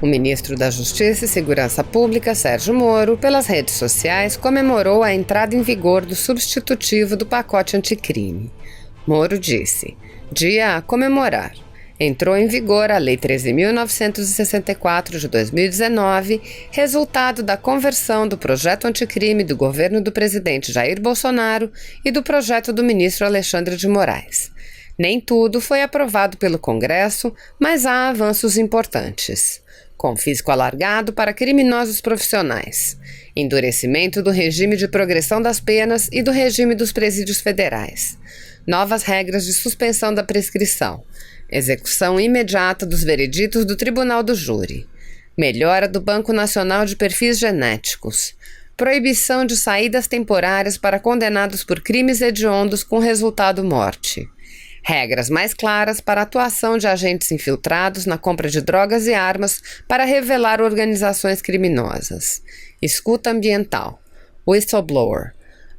O ministro da Justiça e Segurança Pública, Sérgio Moro, pelas redes sociais, comemorou a entrada em vigor do substitutivo do pacote anticrime. Moro disse: "Dia a comemorar. Entrou em vigor a Lei 13.964 de 2019, resultado da conversão do projeto anticrime do governo do presidente Jair Bolsonaro e do projeto do ministro Alexandre de Moraes. Nem tudo foi aprovado pelo Congresso, mas há avanços importantes. Confisco alargado para criminosos profissionais, endurecimento do regime de progressão das penas e do regime dos presídios federais, novas regras de suspensão da prescrição, execução imediata dos vereditos do Tribunal do Júri, melhora do Banco Nacional de Perfis Genéticos, proibição de saídas temporárias para condenados por crimes hediondos com resultado morte, regras mais claras para a atuação de agentes infiltrados na compra de drogas e armas para revelar organizações criminosas, escuta ambiental, whistleblower,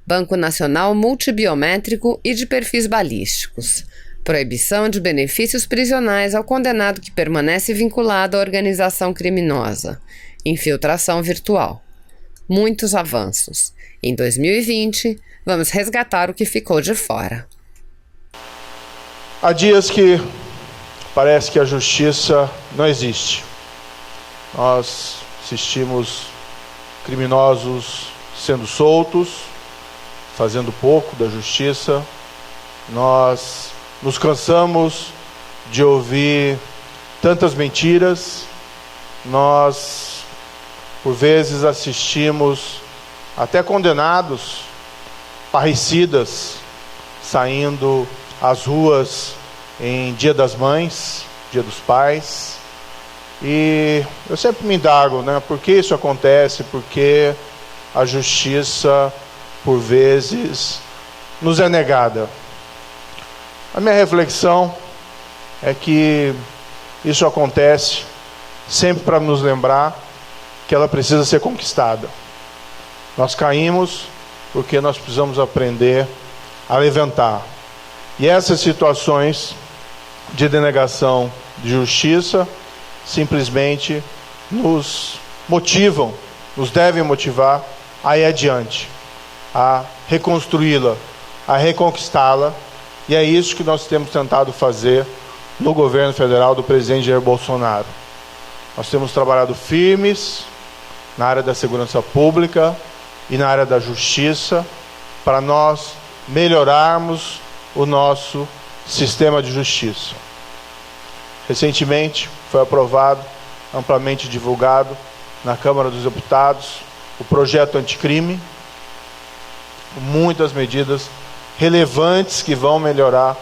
Banco Nacional Multibiométrico e de Perfis Balísticos, proibição de benefícios prisionais ao condenado que permanece vinculado à organização criminosa, infiltração virtual. Muitos avanços. Em 2020, vamos resgatar o que ficou de fora." Há dias que parece que a justiça não existe. Nós assistimos criminosos sendo soltos, fazendo pouco da justiça. Nós nos cansamos de ouvir tantas mentiras. Nós, por vezes, assistimos até condenados, parricidas, saindo às ruas em Dia das Mães, Dia dos Pais. E eu sempre me indago, por que isso acontece? Porque a justiça, por vezes, nos é negada. A minha reflexão é que isso acontece sempre para nos lembrar que ela precisa ser conquistada. Nós caímos porque nós precisamos aprender a levantar. E essas situações de denegação de justiça simplesmente nos motivam, nos devem motivar a ir adiante, a reconstruí-la, a reconquistá-la. E é isso que nós temos tentado fazer no governo federal do presidente Jair Bolsonaro. Nós temos trabalhado firmes na área da segurança pública e na área da justiça para nós melhorarmos o nosso sistema de justiça. Recentemente foi aprovado, amplamente divulgado na Câmara dos Deputados, o projeto anticrime, com muitas medidas relevantes que vão melhorar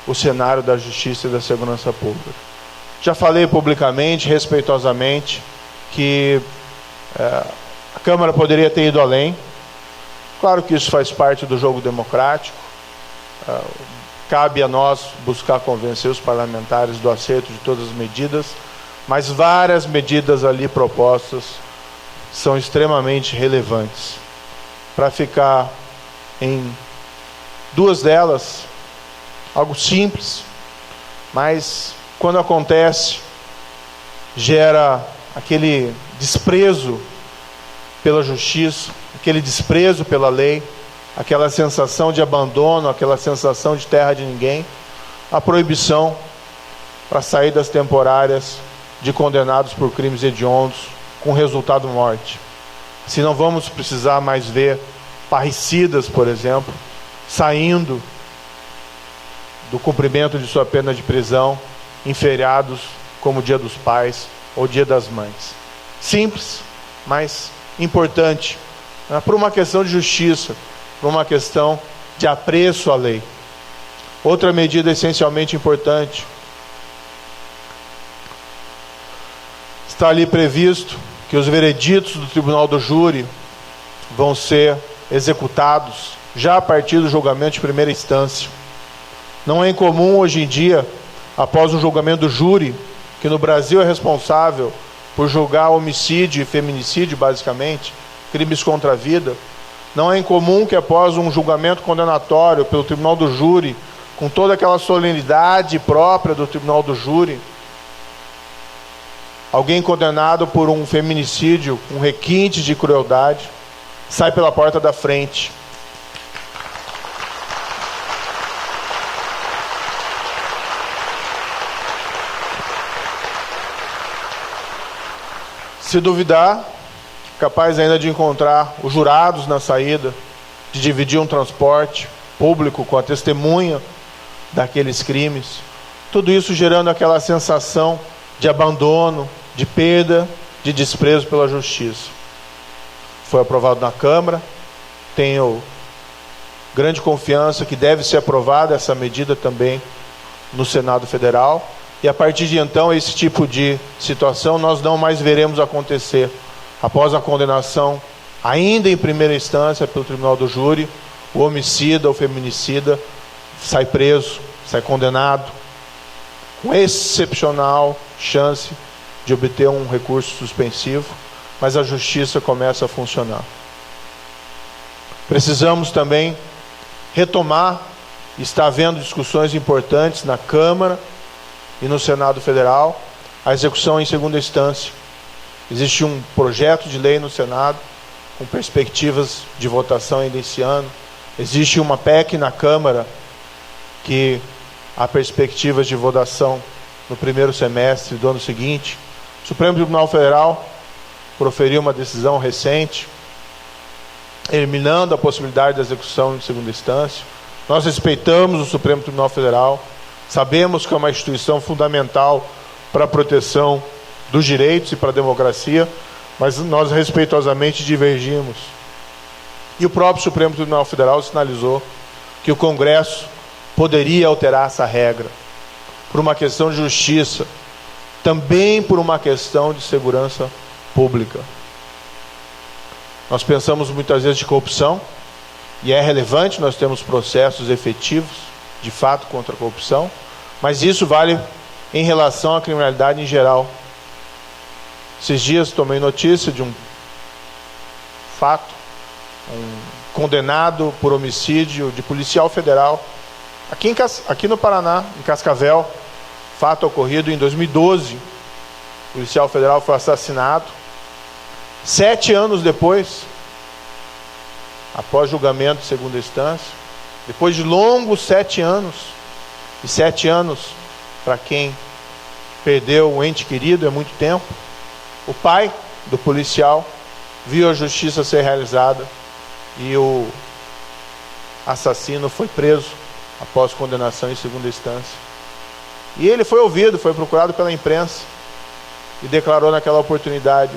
o cenário da justiça e da segurança pública. Já falei publicamente, respeitosamente, que a Câmara poderia ter ido além. Claro que isso faz parte do jogo democrático. Cabe a nós buscar convencer os parlamentares do acerto de todas as medidas, mas várias medidas ali propostas são extremamente relevantes. Para ficar em duas delas, algo simples, mas quando acontece, gera aquele desprezo pela justiça, aquele desprezo pela lei, aquela sensação de abandono, aquela sensação de terra de ninguém, a proibição para saídas temporárias de condenados por crimes hediondos com resultado morte. Se não vamos precisar mais ver parricidas, por exemplo, saindo do cumprimento de sua pena de prisão em feriados como o Dia dos Pais ou Dia das Mães. Simples, mas importante, por uma questão de justiça, por uma questão de apreço à lei. Outra medida essencialmente importante, está ali previsto que os vereditos do Tribunal do Júri vão ser executados já a partir do julgamento de primeira instância. Não é incomum hoje em dia, após um julgamento do júri, que no Brasil é responsável por julgar homicídio e feminicídio, basicamente, crimes contra a vida, não é incomum que após um julgamento condenatório pelo Tribunal do Júri, com toda aquela solenidade própria do Tribunal do Júri, alguém condenado por um feminicídio, um requinte de crueldade, sai pela porta da frente. Se duvidar, capaz ainda de encontrar os jurados na saída, de dividir um transporte público com a testemunha daqueles crimes. Tudo isso gerando aquela sensação de abandono, de perda, de desprezo pela justiça. Foi aprovado na Câmara, tenho grande confiança que deve ser aprovada essa medida também no Senado Federal. E a partir de então, esse tipo de situação nós não mais veremos acontecer. Após a condenação, ainda em primeira instância pelo Tribunal do Júri, o homicida ou feminicida sai preso, sai condenado, com excepcional chance de obter um recurso suspensivo, mas a justiça começa a funcionar. Precisamos também retomar, está havendo discussões importantes na Câmara e no Senado Federal, a execução em segunda instância. Existe um projeto de lei no Senado, com perspectivas de votação ainda esse ano. Existe uma PEC na Câmara, que há perspectivas de votação no primeiro semestre do ano seguinte. O Supremo Tribunal Federal proferiu uma decisão recente, eliminando a possibilidade de execução em segunda instância. Nós respeitamos o Supremo Tribunal Federal, sabemos que é uma instituição fundamental para a proteção dos direitos e para a democracia, mas nós respeitosamente divergimos. E o próprio Supremo Tribunal Federal sinalizou que o Congresso poderia alterar essa regra, por uma questão de justiça, também por uma questão de segurança pública. Nós pensamos muitas vezes de corrupção, e é relevante, nós temos processos efetivos, de fato, contra a corrupção, mas isso vale em relação à criminalidade em geral. Esses dias tomei notícia de um fato, um condenado por homicídio de policial federal, aqui no Paraná, em Cascavel, fato ocorrido em 2012. O policial federal foi assassinado. 7 anos depois, após julgamento de segunda instância, depois de longos 7 anos, e 7 anos, para quem perdeu um ente querido, é muito tempo, o pai do policial viu a justiça ser realizada e o assassino foi preso após condenação em segunda instância. E ele foi ouvido, foi procurado pela imprensa e declarou naquela oportunidade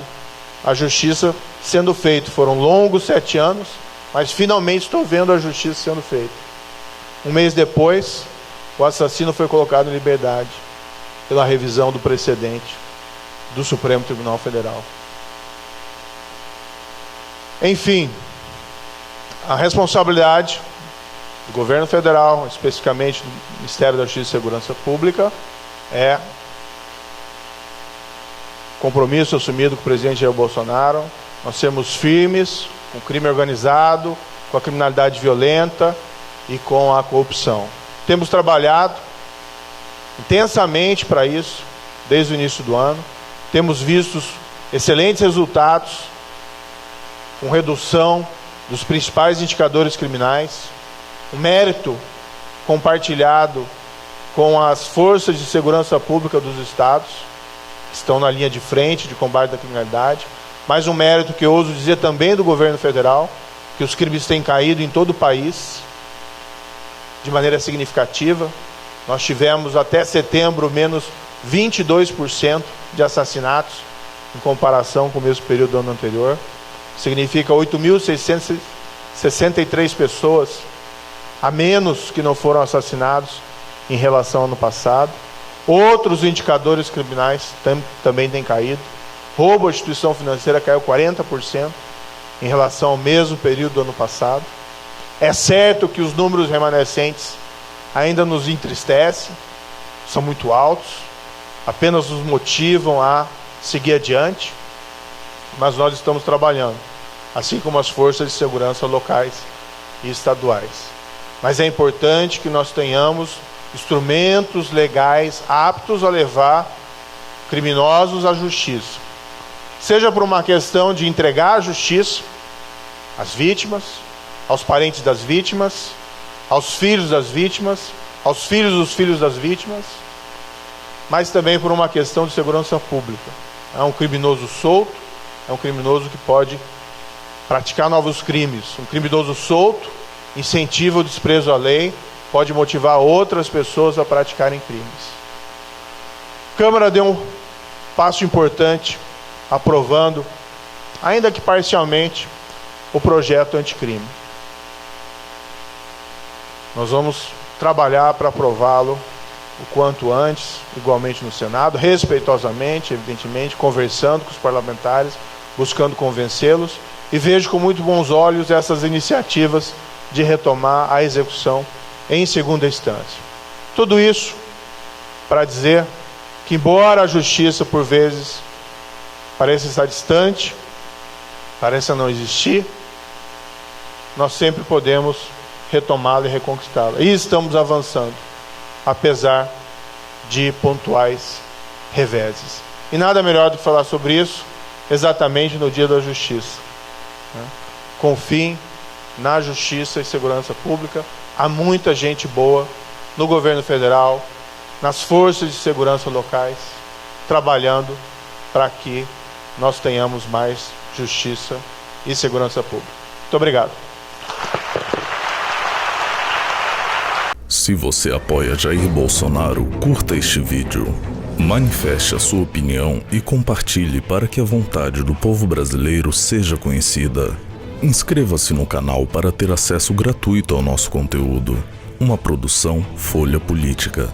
a justiça sendo feita. Foram longos 7 anos, mas finalmente estou vendo a justiça sendo feita. Um mês depois, o assassino foi colocado em liberdade pela revisão do precedente do Supremo Tribunal Federal. Enfim, a responsabilidade do governo federal, especificamente do Ministério da Justiça e Segurança Pública, é compromisso assumido com o presidente Jair Bolsonaro. Nós sermos firmes com o crime organizado, com a criminalidade violenta e com a corrupção. Temos trabalhado intensamente para isso desde o início do ano. Temos visto excelentes resultados com redução dos principais indicadores criminais, um mérito compartilhado com as forças de segurança pública dos estados, que estão na linha de frente de combate à criminalidade, mas um mérito que eu ouso dizer também do governo federal, que os crimes têm caído em todo o país, de maneira significativa. Nós tivemos até setembro menos 22% de assassinatos em comparação com o mesmo período do ano anterior. Significa 8.663 pessoas a menos que não foram assassinados em relação ao ano passado. Outros indicadores criminais também têm caído. Roubo à instituição financeira caiu 40% em relação ao mesmo período do ano passado. É certo que os números remanescentes ainda nos entristecem, são muito altos, apenas nos motivam a seguir adiante, mas nós estamos trabalhando, assim como as forças de segurança locais e estaduais. Mas é importante que nós tenhamos instrumentos legais aptos a levar criminosos à justiça. Seja por uma questão de entregar a justiça às vítimas, aos parentes das vítimas, aos filhos das vítimas, aos filhos dos filhos das vítimas, mas também por uma questão de segurança pública. É um criminoso solto, é um criminoso que pode praticar novos crimes. Um criminoso solto incentiva o desprezo à lei, pode motivar outras pessoas a praticarem crimes. A Câmara deu um passo importante, aprovando, ainda que parcialmente, o projeto anticrime. Nós vamos trabalhar para aprová-lo o quanto antes, igualmente no Senado, respeitosamente, evidentemente, conversando com os parlamentares, buscando convencê-los, e vejo com muito bons olhos essas iniciativas de retomar a execução em segunda instância. Tudo isso para dizer que, embora a justiça, por vezes, pareça estar distante, pareça não existir, nós sempre podemos retomá-la e reconquistá-la. E estamos avançando, apesar de pontuais reveses. E nada melhor do que falar sobre isso exatamente no Dia da Justiça. Confiem na justiça e segurança pública. Há muita gente boa no governo federal, nas forças de segurança locais, trabalhando para que nós tenhamos mais justiça e segurança pública. Muito obrigado. Se você apoia Jair Bolsonaro, curta este vídeo, manifeste a sua opinião e compartilhe para que a vontade do povo brasileiro seja conhecida. Inscreva-se no canal para ter acesso gratuito ao nosso conteúdo. Uma produção Folha Política.